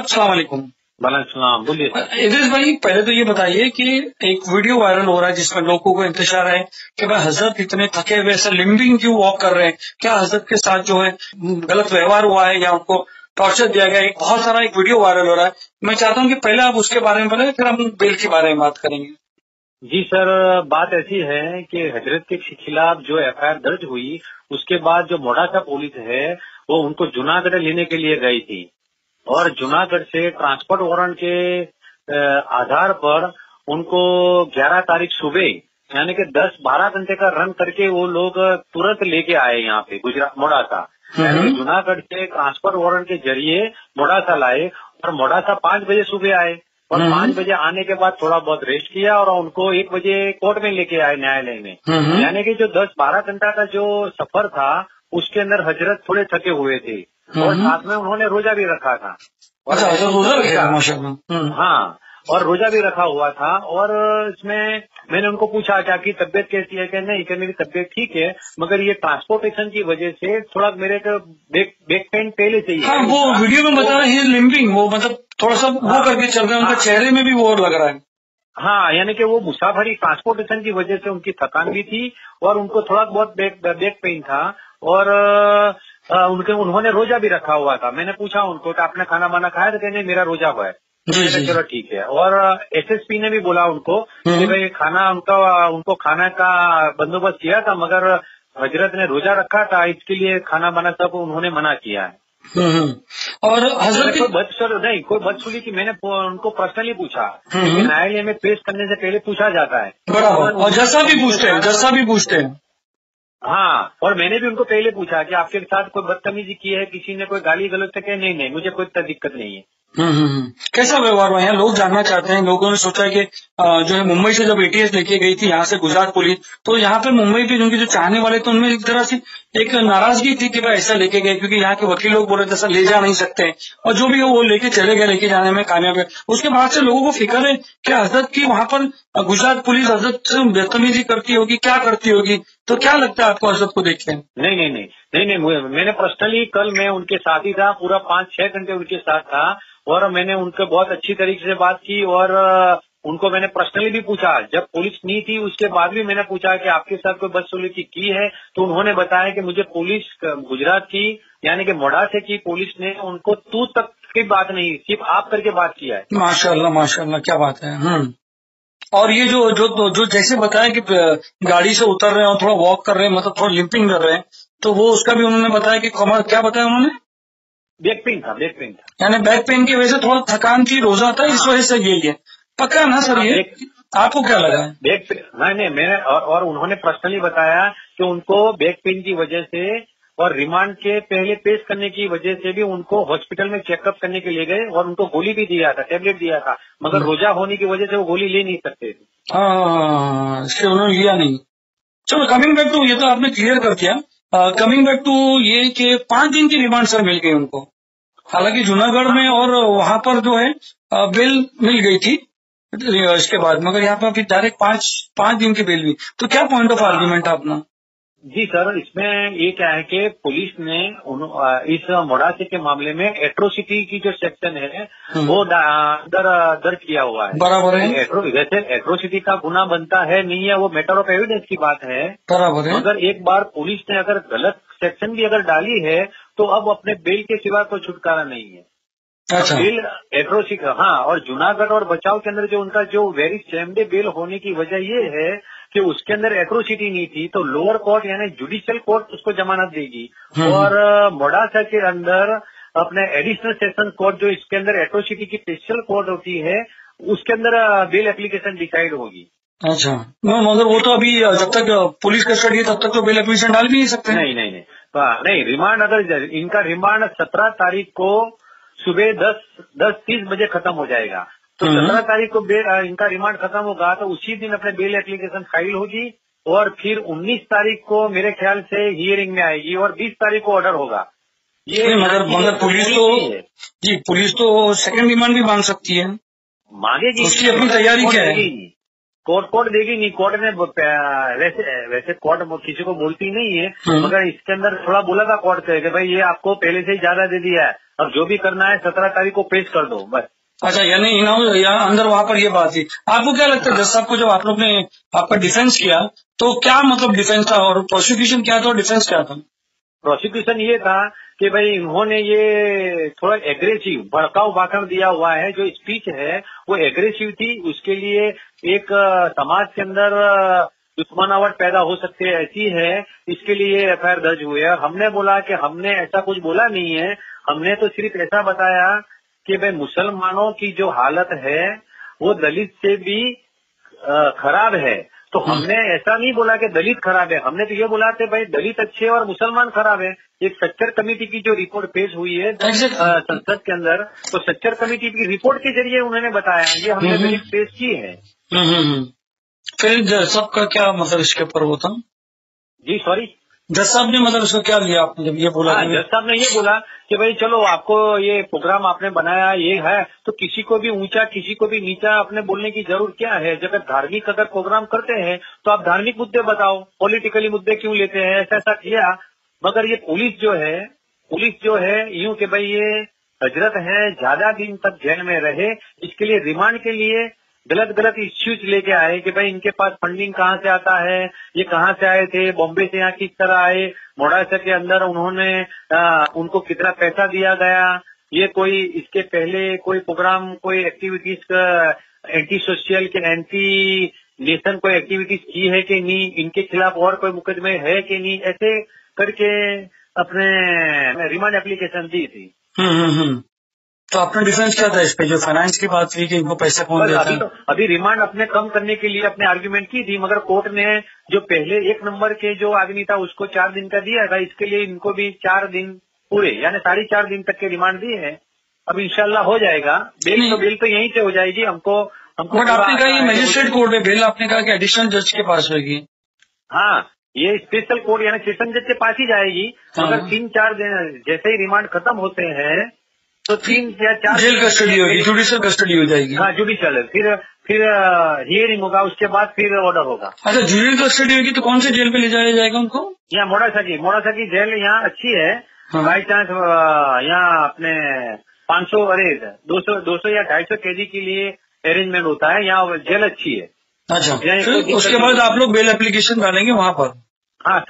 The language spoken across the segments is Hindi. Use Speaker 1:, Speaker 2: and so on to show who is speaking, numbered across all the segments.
Speaker 1: अस्सलाम वालेकुम।
Speaker 2: वालेकुम, बोलिए सर।
Speaker 1: इद्रिस भाई, पहले तो ये बताइए कि एक वीडियो वायरल हो रहा है जिसमें लोगों को इंतजार है कि भाई हजरत इतने थके हुए ऐसे लिम्बिंग क्यों वॉक कर रहे हैं, क्या हजरत के साथ जो है गलत व्यवहार हुआ है या उनको टॉर्चर दिया गया है। बहुत सारा एक वीडियो वायरल हो रहा है। मैं चाहता हूँ कि पहले आप उसके बारे में बताएं, फिर हम बेल के बारे में बात करेंगे।
Speaker 2: जी सर, बात ऐसी है कि हजरत के खिलाफ जो एफआईआर दर्ज हुई, उसके बाद जो मोडासा पुलिस है वो उनको जूनागढ़ लेने के लिए गई थी और जूनागढ़ से ट्रांसपोर्ट वारंट के आधार पर उनको 11 तारीख सुबह यानी कि 10-12 घंटे का रन करके वो लोग तुरंत लेके आए यहाँ पे गुजरात मोडासा। यानी कि जूनागढ़ से ट्रांसपोर्ट वारंट के जरिए मोडासा लाए और मोडासा 5 बजे सुबह आए और 5 बजे आने के बाद थोड़ा बहुत रेस्ट किया और उनको 1 बजे कोर्ट में लेके आए न्यायालय में। यानी कि जो 10-12 घंटा का जो सफर था उसके अंदर हजरत थोड़े थके हुए थे और साथ में उन्होंने रोजा भी रखा था।
Speaker 1: अच्छा, रोजा रखा माशाल्लाह।
Speaker 2: हाँ, और रोजा भी रखा हुआ था। और इसमें मैंने उनको पूछा कि आपकी तबीयत कैसी है, कि नहीं कि मेरी तबीयत ठीक है, मगर ये ट्रांसपोर्टेशन की वजह से थोड़ा मेरे को बैक पेन पहले से ही है।
Speaker 1: हाँ, वो वीडियो में बता रहे हैं लिम्बिंग, वो मतलब थोड़ा सा वो करके चल रहे हैं, उनके चेहरे में भी वो लग रहा है।
Speaker 2: हाँ, यानी कि वो मुसाफरी ट्रांसपोर्टेशन की वजह से उनकी थकान भी थी और उनको थोड़ा बहुत बैक पेन था और उन्होंने रोजा भी रखा हुआ था। मैंने पूछा उनको कि आपने खाना वाना खाया, तो कहने मेरा रोजा हुआ है। चलो ठीक है। और एसएसपी ने भी बोला उनको कि भाई खाना उनको खाना का बंदोबस्त किया था, मगर हजरत ने रोजा रखा था, इसके लिए खाना वाना सब उन्होंने मना किया है।
Speaker 1: और हजरत
Speaker 2: कोई बदसलूकी की मैंने उनको पर्सनली पूछा, क्योंकि न्यायालय में पेश करने से पहले पूछा जाता है।
Speaker 1: बराबर, और जैसा भी पूछते हैं।
Speaker 2: हाँ, और मैंने भी उनको पहले पूछा कि आपके साथ कोई बदतमीजी की है, किसी ने कोई गाली गलौज से कहे, नहीं मुझे कोई दिक्कत नहीं है।
Speaker 1: कैसा व्यवहार हुआ है? लोग जानना चाहते हैं। लोगों ने सोचा कि जो है मुंबई से जब एटीएस लेके गई थी यहाँ से गुजरात पुलिस, तो यहाँ पे मुंबई के उनके जो चाहने वाले थे उनमें एक तरह से एक नाराजगी थी कि भाई ऐसा लेके गए, क्योंकि यहाँ के वकील लोग बोले ऐसा ले जा नहीं सकते, और जो भी हो वो लेके चले गए, लेके जाने में कामयाब है। उसके बाद से लोगों को फिक्र है कि हजरत की वहां पर गुजरात पुलिस हजरत से बदतमीजी करती होगी, क्या करती होगी। तो क्या लगता है आपको हजरत को देख के?
Speaker 2: नहीं, मैंने पर्सनली कल मैं उनके साथ ही था, पूरा 5-6 घंटे उनके साथ था और मैंने उनके बहुत अच्छी तरीके से बात की और उनको मैंने पर्सनली भी पूछा। जब पुलिस नहीं थी उसके बाद भी मैंने पूछा कि आपके साथ कोई बदसलूकी की है, तो उन्होंने बताया कि मुझे पुलिस गुजरात की यानी कि मोडासे की पुलिस ने उनको तू तक की बात नहीं, सिर्फ आप करके बात किया है।
Speaker 1: माशाल्लाह, क्या बात है। और ये जो जैसे बताया कि गाड़ी से उतर रहे हैं और थोड़ा वॉक कर रहे हैं, मतलब थोड़ा लिंपिंग कर रहे हैं, तो वो उसका भी उन्होंने बताया कि क्या बताया उन्होंने?
Speaker 2: बैक पेन था।
Speaker 1: यानी बैक पेन की वजह से थोड़ा थकान थी, रोजा था, इस वजह से यही है। पक्का ना सर ये? आपको क्या लगा?
Speaker 2: बैक पेन नहीं, मैंने और उन्होंने पर्सनली बताया कि उनको बैक पेन की वजह से और रिमांड के पहले पेश करने की वजह से भी उनको हॉस्पिटल में चेकअप करने के लिए गए और उनको गोली भी दिया था, टेबलेट दिया था, मगर रोजा होने की वजह से वो गोली ले नहीं सकते थे।
Speaker 1: हाँ, इसलिए उन्होंने लिया नहीं। चलो, कमिंग बैक टू, ये तो आपने क्लियर कर दिया। कमिंग बैक टू ये कि 5 दिन की रिमांड सर मिल गई उनको, हालांकि जूनागढ़ में, और वहां पर जो है बेल मिल गई थी इसके बाद, मगर यहाँ पर अभी डायरेक्ट 5 दिन की बेल हुई। तो क्या पॉइंट ऑफ आर्ग्यूमेंट है अपना?
Speaker 2: जी सर, इसमें ये क्या है कि पुलिस ने इस मोडासे के मामले में एट्रोसिटी की जो सेक्शन है वो दर्ज किया हुआ है।
Speaker 1: बराबर है।
Speaker 2: वैसे एट्रोसिटी का गुना बनता है नहीं है, वो मैटर ऑफ एविडेंस की बात है।
Speaker 1: बराबर है।
Speaker 2: मगर एक बार पुलिस ने अगर गलत सेक्शन भी अगर डाली है तो अब अपने बेल के सिवा कोई छुटकारा नहीं है।
Speaker 1: अच्छा।
Speaker 2: बेल एट्रोसिटी, हाँ, और जूनागढ़ और बचाव के अंदर जो उनका जो वेरी सेम डे बेल होने की वजह ये है कि उसके अंदर एट्रोसिटी नहीं थी, तो लोअर कोर्ट यानी जुडिशियल कोर्ट उसको जमानत देगी और मोडासा के अंदर अपने एडिशनल सेशन कोर्ट जो इसके अंदर एट्रोसिटी की स्पेशल कोर्ट होती है उसके अंदर बेल एप्लीकेशन डिसाइड होगी।
Speaker 1: अच्छा, मगर वो तो अभी जब तक पुलिस कस्टडी है तब तक तो बेल एप्लीकेशन डाल भी नहीं सकते।
Speaker 2: नहीं, रिमांड अगर इनका रिमांड 17 तारीख को सुबह 10:30 बजे खत्म हो जाएगा, तो 17 तारीख को इनका रिमांड खत्म होगा तो उसी दिन अपने बेल एप्लीकेशन फाइल होगी और फिर 19 तारीख को मेरे ख्याल से हियरिंग में आएगी और 20 तारीख को ऑर्डर होगा। ये
Speaker 1: मगर पुलिस तो सेकंड रिमांड भी मांग सकती है,
Speaker 2: मांगेगी।
Speaker 1: उसकी अपनी तैयारी क्या है?
Speaker 2: कोर्ट देगी नहीं। कोर्ट ने वैसे कोर्ट किसी को बोलती नहीं है, मगर इसके अंदर थोड़ा बोला था कोर्ट से कि भाई ये आपको पहले से ही ज्यादा दे दिया है, अब जो भी करना है 17 तारीख को पेश कर दो बस।
Speaker 1: अच्छा, यानी यहाँ अंदर वहाँ पर ये बात थी। आपको क्या लगता है जज साहब को जब आप लोग ने आपका डिफेंस किया तो क्या मतलब डिफेंस था और प्रोसिक्यूशन क्या था और डिफेंस क्या था?
Speaker 2: प्रोसिक्यूशन ये था कि भाई इन्होंने ये थोड़ा एग्रेसिव भड़काऊ भाषण दिया हुआ है, जो स्पीच है वो एग्रेसिव थी, उसके लिए एक समाज के अंदर दुश्मनावट पैदा हो सकती है ऐसी है, इसके लिए एफआईआर दर्ज हुई है। और हमने बोला कि हमने ऐसा कुछ बोला नहीं है, हमने तो सिर्फ ऐसा बताया कि भाई मुसलमानों की जो हालत है वो दलित से भी खराब है। तो हमने ऐसा नहीं बोला कि दलित खराब है, हमने तो ये बोला कि भाई दलित अच्छे और मुसलमान खराब है। एक सच्चर कमेटी की जो रिपोर्ट पेश हुई है संसद के अंदर, तो सच्चर कमेटी की रिपोर्ट के जरिए उन्होंने बताया, ये हमने दलित पेश की है।
Speaker 1: फिर जज साहब का क्या मतलब इसके ऊपर वो था?
Speaker 2: जी सॉरी,
Speaker 1: जज साहब ने मतलब इसको क्या लिया आपने जब ये बोला?
Speaker 2: जज साहब ने ये बोला कि भाई चलो आपको ये प्रोग्राम आपने बनाया ये है, तो किसी को भी ऊंचा किसी को भी नीचा अपने बोलने की जरूरत क्या है। जब धार्मिक अगर प्रोग्राम करते हैं तो आप धार्मिक मुद्दे बताओ, पॉलिटिकली मुद्दे क्यों लेते हैं, ऐसा ऐसा किया। मगर ये पुलिस जो है यूं कि भाई ये हजरत है ज्यादा दिन तक जेल में रहे, इसके लिए रिमांड के लिए गलत इश्यूज लेके आए कि भाई इनके पास फंडिंग कहाँ से आता है, ये कहाँ से आए थे, बॉम्बे से यहाँ किस तरह आए, मोड़ासा के अंदर उन्होंने उनको कितना पैसा दिया गया, ये कोई इसके पहले कोई प्रोग्राम कोई एक्टिविटीज एंटी सोशल के एंटी नेशन कोई एक्टिविटीज की है कि नहीं, इनके खिलाफ और कोई मुकदमे है कि नहीं, ऐसे करके अपने रिमांड एप्लीकेशन दी थी।
Speaker 1: तो अपना डिफेंस क्या था इस पे, जो फाइनेंस की बात थी कि इनको पैसा कौन देता है?
Speaker 2: अभी रिमांड अपने कम करने के लिए अपने आर्ग्यूमेंट की थी, मगर कोर्ट ने जो पहले 1 नंबर के जो आदमी था उसको 4 दिन का दिया था, इसके लिए इनको भी 4 दिन पूरे यानी 4.5 दिन तक के रिमांड दिए हैं। अब इंशाल्लाह हो जाएगा बेल तो यहीं से हो जाएगी। हमको
Speaker 1: बट आपने कहा ये मजिस्ट्रेट कोर्ट है, बेल आपने कहा कि एडिशनल जज के पास होगी।
Speaker 2: हाँ, ये स्पेशल कोर्ट यानी सेशन जज के पास ही जाएगी। अगर 3-4 दिन जैसे ही रिमांड खत्म होते हैं तो 3 या 4
Speaker 1: जेल कस्टडी होगी, जुडिशियल कस्टडी हो जाएगी।
Speaker 2: हाँ, जुडिशियल फिर हियरिंग होगा, उसके बाद फिर ऑर्डर होगा।
Speaker 1: अच्छा, जुडिशियल कस्टडी होगी तो कौन से जेल पे ले जाया जाएगा उनको?
Speaker 2: यहाँ मोड़ासा की जेल यहाँ अच्छी है। बाई चांस यहाँ अपने 500 200 या 250 केजी के लिए अरेंजमेंट होता है, यहाँ जेल अच्छी है।
Speaker 1: अच्छा, फिर उसके बाद आप लोग बेल एप्लीकेशन डालेंगे वहाँ पर?
Speaker 2: हाँ,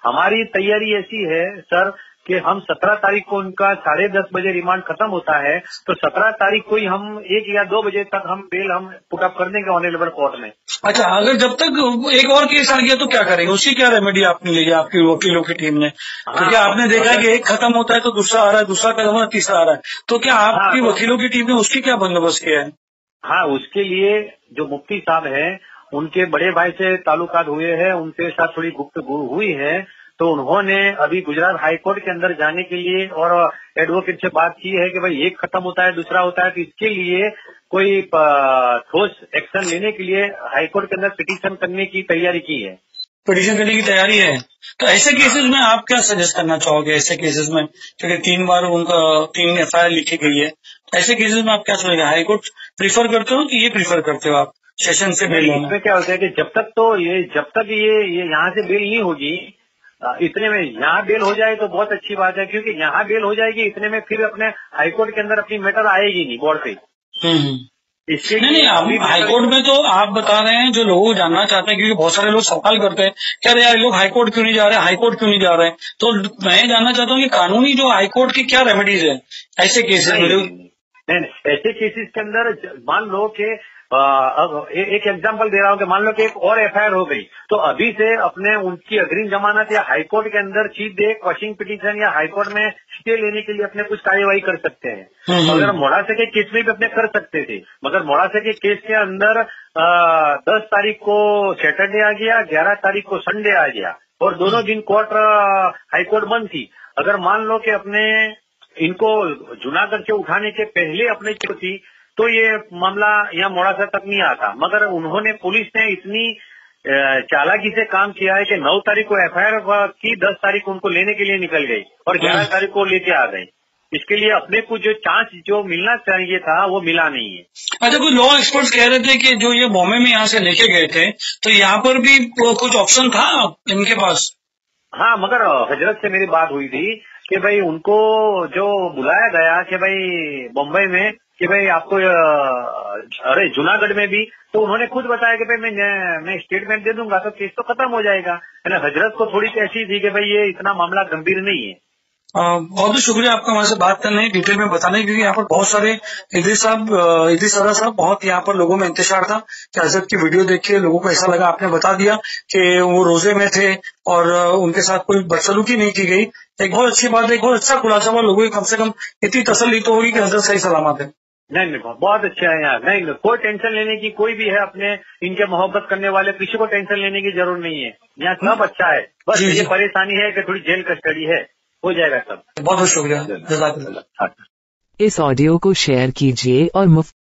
Speaker 2: हमारी तैयारी ऐसी है सर कि हम 17 तारीख को उनका 10:30 बजे रिमांड खत्म होता है, तो 17 तारीख को ही हम 1 या 2 बजे तक हम बेल हम पुट अप कर देंगे ऑनरेबल कोर्ट में।
Speaker 1: अच्छा, अगर जब तक एक और केस आ गया तो क्या करेंगे, उसकी क्या रेमेडी आपने ली आपकी वकीलों की टीम ने? क्योंकि आपने देखा कि एक खत्म होता है तो दूसरा आ रहा है, दूसरा खत्म होता है तीसरा आ रहा है, तो क्या आपकी वकीलों की टीम ने उसकी क्या बंदोबस्त किया है?
Speaker 2: हाँ, उसके लिए जो मुफ्ती साहब है उनके बड़े भाई से ताल्लुकात हुए हैं, उनके साथ थोड़ी गुफ्तगू हुई है, तो उन्होंने अभी गुजरात हाई कोर्ट के अंदर जाने के लिए और एडवोकेट से बात की है कि भाई एक खत्म होता है दूसरा होता है, तो इसके लिए कोई ठोस एक्शन लेने के लिए हाई कोर्ट के अंदर पिटीशन करने की तैयारी की है।
Speaker 1: पिटीशन करने की तैयारी है। तो ऐसे केसेस में आप क्या सजेस्ट करना चाहोगे? ऐसे केसेस में क्योंकि 3 बार उनका 3 एफआईआर लिखी गई है, ऐसे केसेस में आप क्या सोचेंगे? हाई कोर्ट प्रीफर करते हो कि ये प्रीफर करते हो आप सेशन से बेल लेना?
Speaker 2: इसमें क्या होता है कि जब तक ये यहाँ से बेल नहीं होगी, इतने में यहाँ बेल हो जाए तो बहुत अच्छी बात है, क्योंकि यहाँ बेल हो जाएगी इतने में फिर अपने हाईकोर्ट के अंदर अपनी मैटर आएगी नहीं बोर्ड पे।
Speaker 1: नहीं, हाईकोर्ट में तो आप बता रहे हैं जो लोग जानना चाहते हैं, क्योंकि बहुत सारे लोग सवाल करते हैं क्या यार लोग हाईकोर्ट क्यों नहीं जा रहे, हाईकोर्ट क्यों नहीं जा रहे हैं, तो मैं जानना चाहता हूँ कि कानूनी जो हाईकोर्ट की क्या रेमेडीज है ऐसे केसेस में?
Speaker 2: नहीं, ऐसे केसेस के अंदर मान लो कि एक एग्जांपल दे रहा हूँ कि मान लो कि एक और एफआईआर हो गई, तो अभी से अपने उनकी अग्रिम जमानत या हाईकोर्ट के अंदर सीधे क्वॉशिंग पिटीशन या हाईकोर्ट में स्टे लेने के लिए अपने कुछ कार्यवाही कर सकते हैं। मगर मोड़ासा के केस में भी अपने कर सकते थे, मगर मोड़ासा के केस के अंदर 10 तारीख को सैटरडे आ गया, 11 तारीख को संडे आ गया और दोनों दिन कोर्ट हाईकोर्ट बंद थी। अगर मान लो कि अपने इनको जूनागढ़ से उठाने के पहले अपने थी तो ये मामला यहाँ मोड़ासा तक नहीं आता, मगर उन्होंने पुलिस ने इतनी चालाकी से काम किया है कि 9 तारीख को एफआईआर की, 10 तारीख को उनको लेने के लिए निकल गई और 11 तारीख को लेके आ गई। इसके लिए अपने को जो चांस जो मिलना चाहिए था वो मिला नहीं है।
Speaker 1: अच्छा, कुछ लॉ एक्सपर्ट्स कह रहे थे कि जो ये बॉम्बे में यहाँ से लेके गए थे तो यहाँ पर भी कुछ ऑप्शन था इनके पास।
Speaker 2: हाँ, मगर हजरत से मेरी बात हुई थी कि भाई उनको जो बुलाया गया कि भाई मुंबई में कि भाई आपको अरे जूनागढ़ में भी, तो उन्होंने खुद बताया कि भाई मैं स्टेटमेंट दे दूंगा तो केस तो खत्म हो जाएगा। है ना, हजरत को थोड़ी सी ऐसी थी कि भाई ये इतना मामला गंभीर नहीं है।
Speaker 1: बहुत बहुत शुक्रिया आपका हमारे से बात करने, डिटेल में बताने, क्योंकि यहाँ पर बहुत सारे इदरीस सदा साहब बहुत यहाँ पर लोगों में इंतजार था कि हजरत की वीडियो देखिए, लोगों को ऐसा लगा, आपने बता दिया कि वो रोजे में थे और उनके साथ कोई बदसलूकी नहीं की गई। एक बहुत अच्छी बात है, एक बहुत अच्छा खुलासा हुआ, लोगों की कम से कम इतनी तसल्ली तो होगी कि हजरत सही सलामत है।
Speaker 2: नहीं, बहुत अच्छा है यार। नहीं, कोई टेंशन लेने की, कोई भी है अपने इनके मोहब्बत करने वाले, किसी को टेंशन लेने की जरूरत नहीं है। यहाँ सब अच्छा है, बस ये परेशानी है कि थोड़ी जेल कस्टडी है, हो जाएगा सब।
Speaker 1: बहुत बहुत शुक्रिया।
Speaker 2: इस
Speaker 3: ऑडियो को शेयर कीजिए और मुफ्त